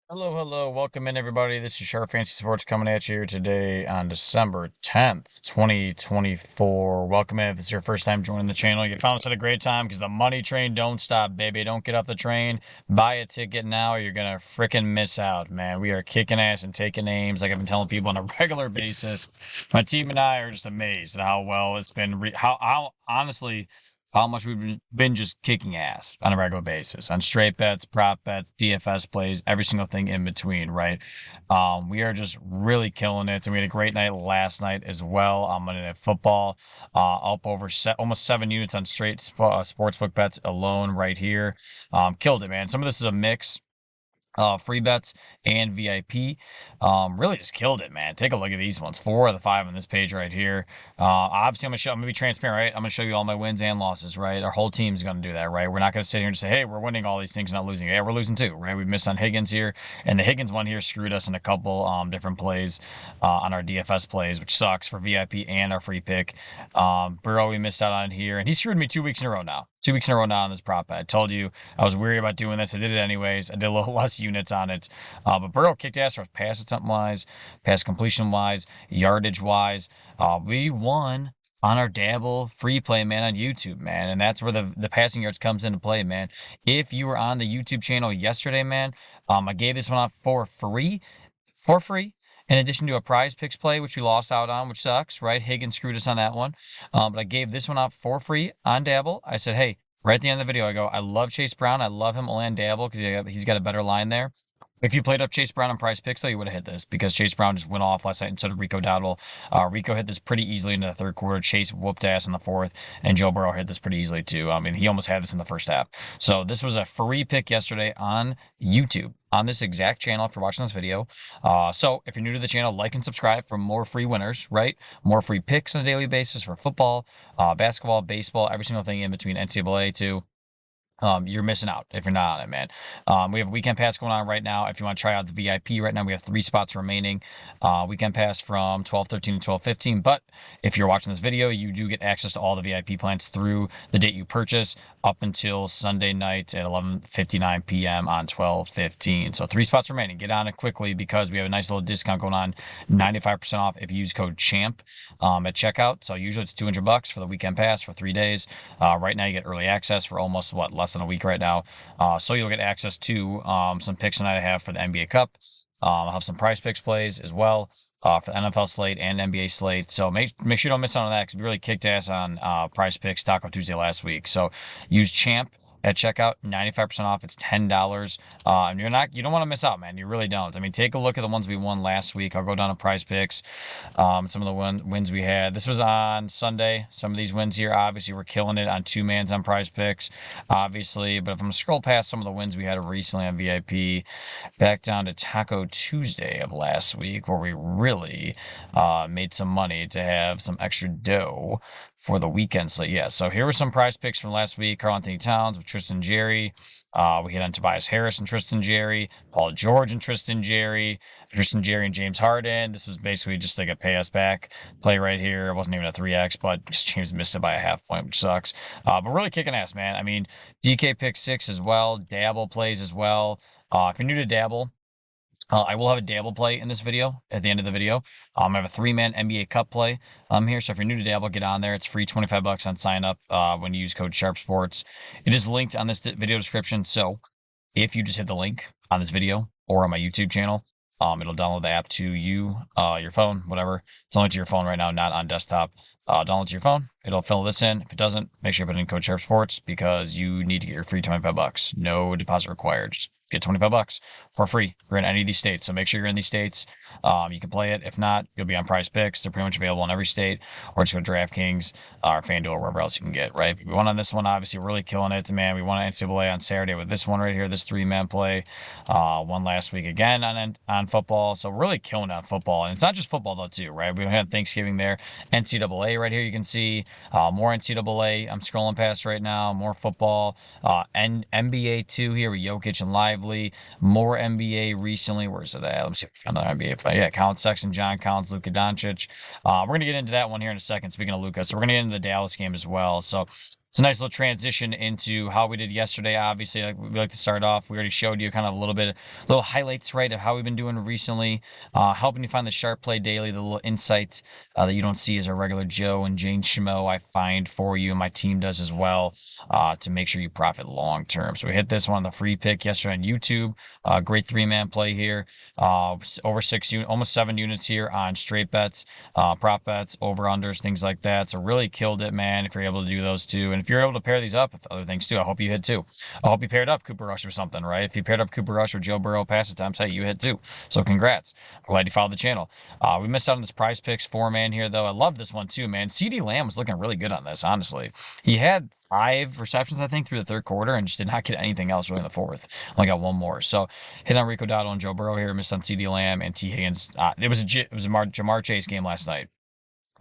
Hello. Welcome in, everybody. This is Sharp Fancy Sports coming at you here today on December 10th, 2024. Welcome in. If this is your first time joining the channel, you found us at a great time because the money train don't stop, baby. Don't get off the train. Buy a ticket now or you're going to freaking miss out, man. We are kicking ass and taking names like I've been telling people on a regular basis. My team and I are just amazed at how well it's been, how honestly, how much we've been just kicking ass on a regular basis on straight bets, prop bets, DFS plays, every single thing in between, right? We are just really killing it. And we had a great night last night as well on Monday Night Football, up over almost 7 units on straight sportsbook bets alone right here. Killed it, man. Some of this is a mix free bets and VIP. Really just killed it, man. Take a look at these ones. 4 of the 5 on this page right here. Obviously, I'm gonna be transparent, right? I'm gonna show you all my wins and losses, right? Our whole team's gonna do that, right? We're not gonna sit here and say, hey, we're winning all these things, not losing. Yeah, we're losing too, right? We missed on Higgins here, and the Higgins one here screwed us in a couple different plays on our DFS plays, which sucks for VIP and our free pick. Burrow, we missed out on here, and he screwed me 2 weeks in a row now. 2 weeks in a row now on this prop bet. I told you I was weary about doing this. I did it anyways. I did a little less units on it. But Burrow kicked ass for us pass attempt wise, pass completion wise, yardage wise. We won on our Dabble free play, man, on YouTube, man. And that's where the passing yards comes into play, man. If you were on the YouTube channel yesterday, man, I gave this one out for free. For free. In addition to a PrizePicks play, which we lost out on, which sucks, right? Higgins screwed us on that one. But I gave this one out for free on Dabble. I said, hey, right at the end of the video, I go, I love Chase Brown. I love him on Dabble because he's got a better line there. If you played up Chase Brown on PrizePicks, though, you would have hit this because Chase Brown just went off last night instead of Rico Dowdle. Rico hit this pretty easily in the third quarter. Chase whooped ass in the fourth, and Joe Burrow hit this pretty easily too. I mean, he almost had this in the first half. So this was a free pick yesterday on YouTube on this exact channel if you're watching this video. So if you're new to the channel, like and subscribe for more free winners, right? More free picks on a daily basis for football, basketball, baseball, every single thing in between NCAA too. You're missing out if you're not on it, man. We have a weekend pass going on right now. If you want to try out the VIP right now, we have 3 spots remaining. Weekend pass from 12/13 to 12/15. But if you're watching this video, you do get access to all the VIP plans through the date you purchase up until Sunday night at 11:59 p.m. on 12/15. So 3 spots remaining. Get on it quickly because we have a nice little discount going on, 95% off if you use code CHAMP at checkout. So usually it's $200 for the weekend pass for 3 days. Right now you get early access for almost less than a week right now. So you'll get access to some picks tonight I have for the NBA Cup. I'll have some PrizePicks plays as well for the NFL slate and NBA slate. So make sure you don't miss out on that because we really kicked ass on PrizePicks Taco Tuesday last week. So use Champ at checkout, 95% off. It's $10. And you don't want to miss out, man. You really don't. I mean, take a look at the ones we won last week. I'll go down to PrizePicks. Some of the wins we had. This was on Sunday. Some of these wins here, obviously, we're killing it on 2-mans on PrizePicks, obviously. But if I'm to scroll past some of the wins we had recently on VIP, back down to Taco Tuesday of last week, where we really made some money to have some extra dough for the weekend slate. Yeah, so here were some PrizePicks from last week. Karl-Anthony Towns with Tristan Jerry. We hit on Tobias Harris and Tristan Jerry, Paul George and Tristan Jerry and James Harden. This was basically just like a pay us back play right here. It wasn't even a 3x, but just James missed it by a half point, which sucks. But really kicking ass, man. I mean, DK pick 6 as well. Dabble plays as well. If you're new to Dabble, I will have a Dabble play in this video at the end of the video. I have a 3-man NBA Cup play here. So if you're new to Dabble, get on there. It's free, $25 on sign up when you use code SharpSports. It is linked on this video description. So if you just hit the link on this video or on my YouTube channel, it'll download the app to you, your phone, whatever. It's only to your phone right now, not on desktop. Download to your phone. It'll fill this in. If it doesn't, make sure you put in code SharpSports because you need to get your free $25. No deposit required. Just get $25 for free. If you're in any of these states, so make sure you're in these states. You can play it. If not, you'll be on PrizePicks. They're pretty much available in every state, or just go to DraftKings or FanDuel or wherever else you can get. Right? We won on this one. Obviously, really killing it, man. We won at NCAA on Saturday with this one right here, this 3-man play. Won last week again on football. So really killing on football, and it's not just football though too, right? We had Thanksgiving there. NCAA right here, you can see more NCAA. I'm scrolling past right now. More football. And NBA too here with Jokic and Lively. More NBA recently. Where's it at? Let me see if I found another NBA play. Yeah, Colin Sexton, John Collins, Luka Doncic. We're gonna get into that one here in a second. Speaking of Luka, so we're gonna get into the Dallas game as well. So It's a nice little transition into how we did yesterday. Obviously, like we like to start off. We already showed you kind of a little bit, little highlights, right, of how we've been doing recently, helping you find the sharp play daily, the little insights that you don't see as a regular Joe and Jane Schmo. I find for you, and my team does as well, to make sure you profit long term. So we hit this one on the free pick yesterday on YouTube. Great three-man play here. Over almost 7 units here on straight bets, prop bets, over unders, things like that. So really killed it, man. If you're able to do those two, and if you're able to pair these up with other things too, I hope you hit too. I hope you paired up Cooper Rush or something, right? If you paired up Cooper Rush or Joe Burrow pass attempts, hey, you hit too. So congrats. I'm glad you followed the channel. We missed out on this PrizePicks 4-man here though. I love this one too, man. CeeDee Lamb was looking really good on this, honestly. He had 5 receptions, I think, through the third quarter and just did not get anything else really in the fourth. Only got one more. So hit on Rico Dowdle and Joe Burrow here, missed on CeeDee Lamb and T. Higgins. It was a Jamar Chase game last night.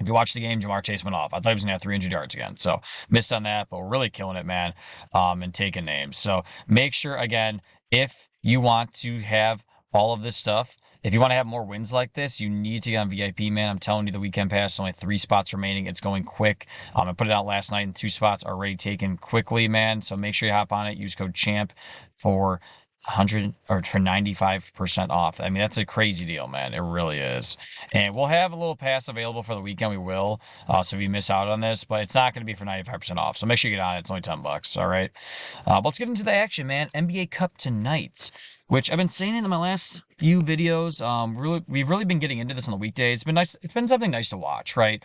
If you watch the game, Jamar Chase went off. I thought he was going to have 300 yards again. So missed on that, but we're really killing it, man, and taking names. So make sure, again, if you want to have all of this stuff, if you want to have more wins like this, you need to get on VIP, man. I'm telling you, the weekend pass, only 3 spots remaining. It's going quick. I put it out last night, and 2 spots are already taken quickly, man. So make sure you hop on it. Use code CHAMP for 100 or for 95% off. I mean, that's a crazy deal, man. It really is. And we'll have a little pass available for the weekend. We will. So if you miss out on this, but it's not going to be for 95% off. So make sure you get on it. It's only $10. All right. But let's get into the action, man. NBA Cup tonight, which I've been saying in my last few videos. We've really been getting into this on the weekdays. It's been nice. It's been something nice to watch, right?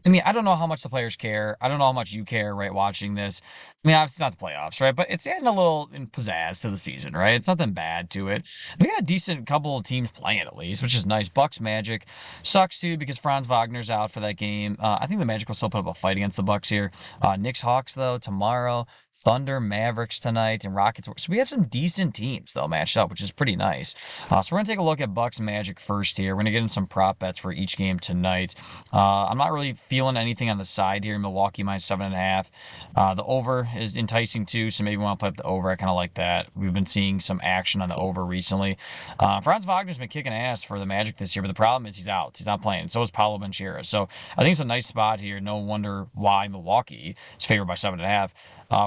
I mean, I don't know how much the players care. I don't know how much you care, right, watching this. I mean, obviously it's not the playoffs, right? But it's adding a little pizzazz to the season, right? It's nothing bad to it. We got a decent couple of teams playing at least, which is nice. Bucks Magic sucks too because Franz Wagner's out for that game. I think the Magic will still put up a fight against the Bucks here. Knicks Hawks though tomorrow. Thunder, Mavericks tonight, and Rockets. So we have some decent teams, though, matched up, which is pretty nice. So we're going to take a look at Bucks Magic first here. We're going to get in some prop bets for each game tonight. I'm not really feeling anything on the side here. Milwaukee minus 7.5. The over is enticing too, so maybe we want to play up the over. I kind of like that. We've been seeing some action on the over recently. Franz Wagner's been kicking ass for the Magic this year, but the problem is he's out. He's not playing. So is Paolo Banchero. So I think it's a nice spot here. No wonder why Milwaukee is favored by 7.5.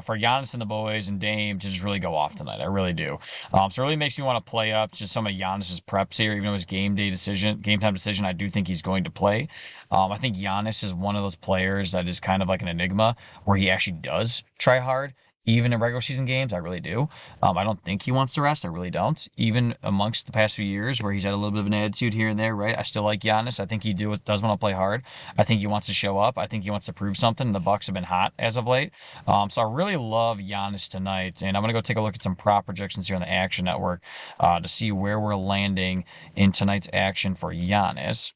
For Giannis and the boys and Dame to just really go off tonight. I really do. So it really makes me want to play up just some of Giannis's preps here, even though his game time decision, I do think he's going to play. I think Giannis is one of those players that is kind of like an enigma where he actually does try hard. Even in regular season games, I really do. I don't think he wants to rest. I really don't. Even amongst the past few years where he's had a little bit of an attitude here and there, right? I still like Giannis. I think he does want to play hard. I think he wants to show up. I think he wants to prove something. The Bucks have been hot as of late. So I really love Giannis tonight. And I'm going to go take a look at some prop projections here on the Action Network to see where we're landing in tonight's action for Giannis.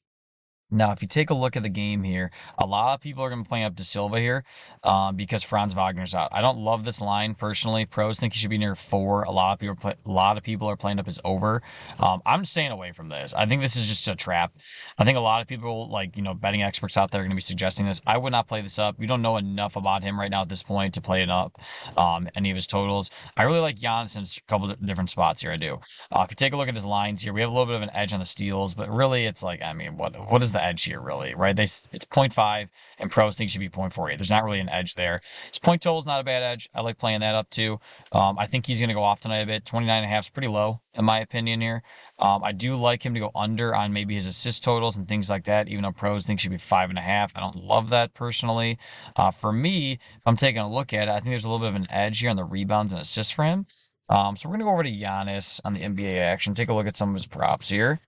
Now, if you take a look at the game here, a lot of people are going to be playing up De Silva here because Franz Wagner's out. I don't love this line personally. Pros think he should be near 4. A lot of people are playing up his over. I'm staying away from this. I think this is just a trap. I think a lot of people, like betting experts out there, are going to be suggesting this. I would not play this up. We don't know enough about him right now at this point to play it up. Any of his totals. I really like Giannis in a couple of different spots here. I do. If you take a look at his lines here, we have a little bit of an edge on the steals, but really, it's like, I mean, what is the edge here really, right? It's 0.5 and pros think it should be 0.48. There's not really an edge there. His point total is not a bad edge. I like playing that up too. I think he's going to go off tonight a bit. 29.5 is pretty low in my opinion here. I do like him to go under on maybe his assist totals and things like that, even though pros think should be 5.5. I don't love that personally. For me, if I'm taking a look at it, I think there's a little bit of an edge here on the rebounds and assists for him. So we're going to go over to Giannis on the NBA action. Take a look at some of his props here.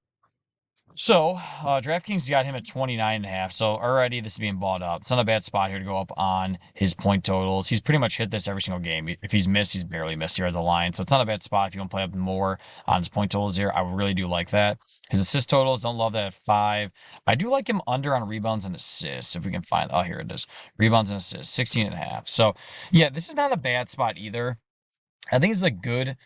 So, DraftKings got him at 29.5. So already this is being bought up. It's not a bad spot here to go up on his point totals. He's pretty much hit this every single game. If he's missed, he's barely missed here at the line. So it's not a bad spot if you want to play up more on his point totals here. I really do like that. His assist totals, don't love that at 5. I do like him under on rebounds and assists if we can find. Oh, here it is. Rebounds and assists, 16.5. So yeah, this is not a bad spot either. I think it's a good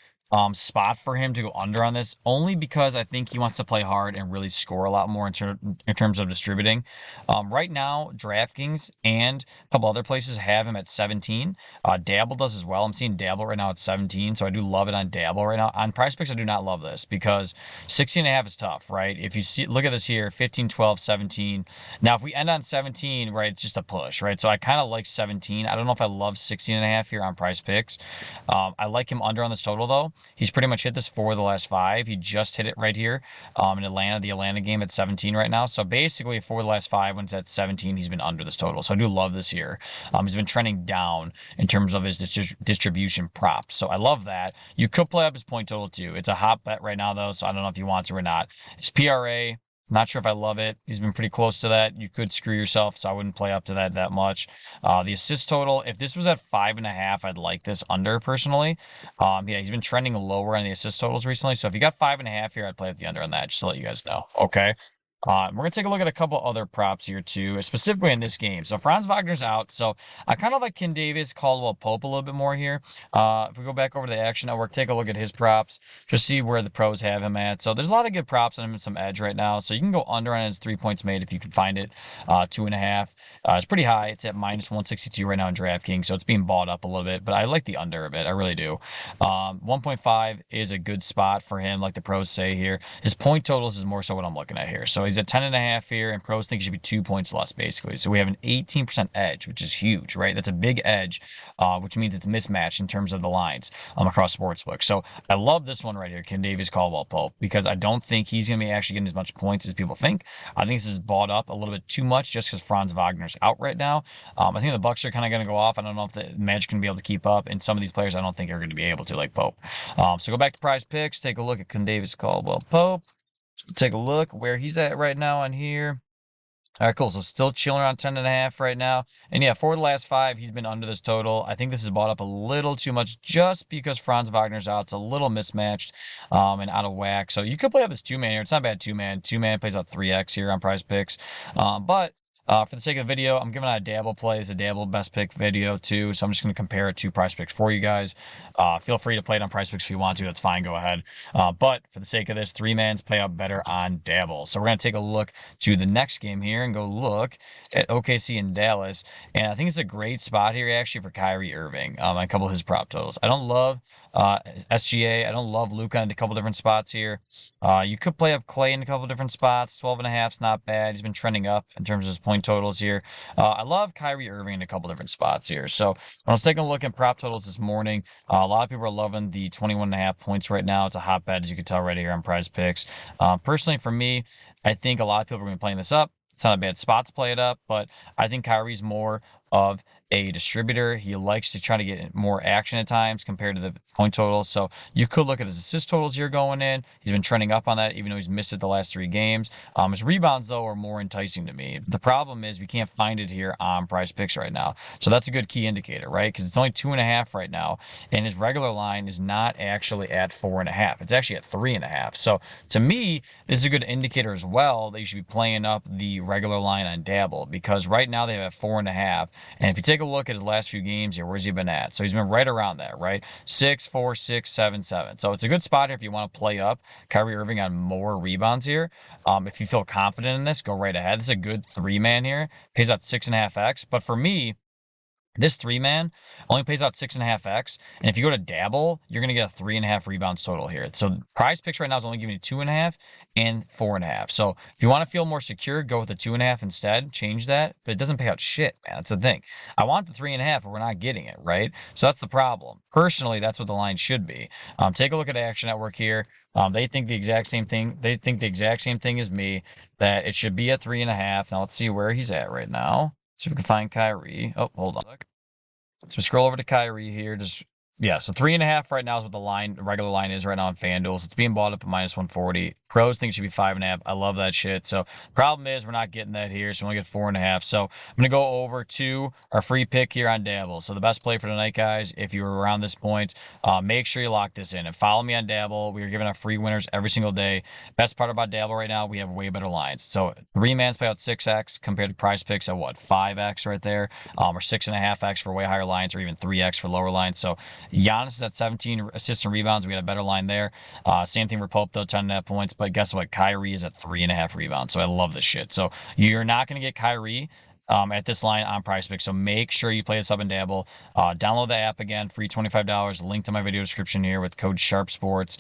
spot for him to go under on this, only because I think he wants to play hard and really score a lot more in terms of distributing. Right now, DraftKings and a couple other places have him at 17. Dabble does as well. I'm seeing Dabble right now at 17, so I do love it on Dabble right now. On PrizePicks, I do not love this because 16.5 is tough, right? If you see, look at this here, 15, 12, 17. Now, if we end on 17, right, it's just a push, right? So I kind of like 17. I don't know if I love 16.5 here on PrizePicks. I like him under on this total though. He's pretty much hit this for the last 5. He just hit it right here in Atlanta, the Atlanta game at 17 right now. So basically, for the last 5, when it's at 17, he's been under this total. So I do love this here. He's been trending down in terms of his distribution props. So I love that. You could play up his point total too. It's a hot bet right now though, so I don't know if you want to or not. His PRA, not sure if I love it. He's been pretty close to that. You could screw yourself, so I wouldn't play up to that much. The assist total, if this was at 5.5, I'd like this under personally. Yeah, he's been trending lower on the assist totals recently. So if you got 5.5 here, I'd play up the under on that, just to let you guys know. Okay. We're going to take a look at a couple other props here too, specifically in this game. So Franz Wagner's out. So I kind of like Ken Davis, Caldwell Pope a little bit more here. If we go back over to the Action Network, take a look at his props, just see where the pros have him at. So there's a lot of good props on him and some edge right now. So you can go under on his 3 points made if you can find it. 2.5. It's pretty high. It's at minus 162 right now in DraftKings. So it's being bought up a little bit, but I like the under a bit. I really do. 1.5 is a good spot for him, like the pros say here. His point totals is more so what I'm looking at here. So he's at 10.5 here, and pros think he should be 2 points less, basically. So we have an 18% edge, which is huge, right? That's a big edge, which means it's mismatched in terms of the lines across sportsbooks. So I love this one right here, Ken Davis, Caldwell Pope, because I don't think he's going to be actually getting as much points as people think. I think this is bought up a little bit too much just because Franz Wagner's out right now. I think the Bucks are kind of going to go off. I don't know if the Magic can be able to keep up, and some of these players I don't think are going to be able to, like Pope. So go back to PrizePicks, take a look at Ken Davis, Caldwell Pope. Take a look where he's at right now on here. All right, cool. So still chilling around 10.5 right now. And yeah, for the last 5, he's been under this total. I think this is bought up a little too much just because Franz Wagner's out. It's a little mismatched and out of whack. So you could play out this 2-man here. It's not bad 2-man. 2-man plays out 3x here on PrizePicks. But for the sake of the video, I'm giving out a Dabble play. It's a Dabble best pick video too. So I'm just going to compare it to PrizePicks for you guys. Feel free to play it on PrizePicks if you want to. That's fine. Go ahead. But for the sake of this, 3-mans play out better on Dabble. So we're going to take a look to the next game here and go look at OKC and Dallas. And I think it's a great spot here actually for Kyrie Irving on a couple of his prop totals. I don't love SGA. I don't love Luka in a couple different spots here. You could play up Clay in a couple different spots. 12.5 is not bad. He's been trending up in terms of his point totals here. I love Kyrie Irving in a couple different spots here. So when I was taking a look at prop totals this morning, a lot of people are loving the 21.5 points right now. It's a hot bet, as you can tell right here on PrizePicks. Personally, for me, I think a lot of people are going to be playing this up. It's not a bad spot to play it up, but I think Kyrie's more of a distributor. He likes to try to get more action at times compared to the point totals. So you could look at his assist totals here going in. He's been trending up on that, even though he's missed it the last 3 games. His rebounds, though, are more enticing to me. The problem is we can't find it here on PrizePicks right now. So that's a good key indicator, right? Because it's only 2.5 right now, and his regular line is not actually at 4.5. It's actually at 3.5. So to me, this is a good indicator as well that you should be playing up the regular line on Dabble, because right now they have 4.5. And if you take a look at his last few games here, where's he been at? So he's been right around that, right? 6, 4, 6, 7, 7. So it's a good spot here if you want to play up Kyrie Irving on more rebounds here. If you feel confident in this, go right ahead. This is a good 3-man here. Pays out 6.5x. But for me, this 3-man only pays out 6.5x. And if you go to Dabble, you're going to get a 3.5 rebounds total here. So PrizePicks right now is only giving you 2.5 and 4.5. So if you want to feel more secure, go with the 2.5 instead. Change that. But it doesn't pay out shit, man. That's the thing. I want the 3.5, but we're not getting it, right? So that's the problem. Personally, that's what the line should be. Take a look at Action Network here. They think the exact same thing. They think the exact same thing as me, that it should be at 3.5. Now let's see where he's at right now. See if we can find Kyrie. Oh, hold on. So scroll over to Kyrie here. So 3.5 right now is what the regular line is right now on FanDuel. So it's being bought up at minus 140. Pros think it should be 5.5. I love that shit. So problem is we're not getting that here, so we only get 4.5. So I'm gonna go over to our free pick here on Dabble. So the best play for tonight, guys, if you were around this point, make sure you lock this in and follow me on Dabble. We are giving out free winners every single day. Best part about Dabble right now, we have way better lines. So 3-man's pay out 6x compared to PrizePicks at what, 5x right there, or 6.5x for way higher lines, or even 3x for lower lines. So Giannis is at 17 assists and rebounds. We got a better line there. Same thing for Pope though, 10.5 points. But guess what? Kyrie is at 3.5 rebounds. So I love this shit. So you're not going to get Kyrie at this line on PrizePicks. So make sure you play this up and dabble. Download the app again, free $25. Link to my video description here with code SharpSports.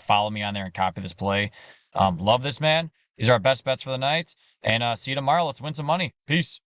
Follow me on there and copy this play. Love this, man. These are our best bets for the night. And see you tomorrow. Let's win some money. Peace.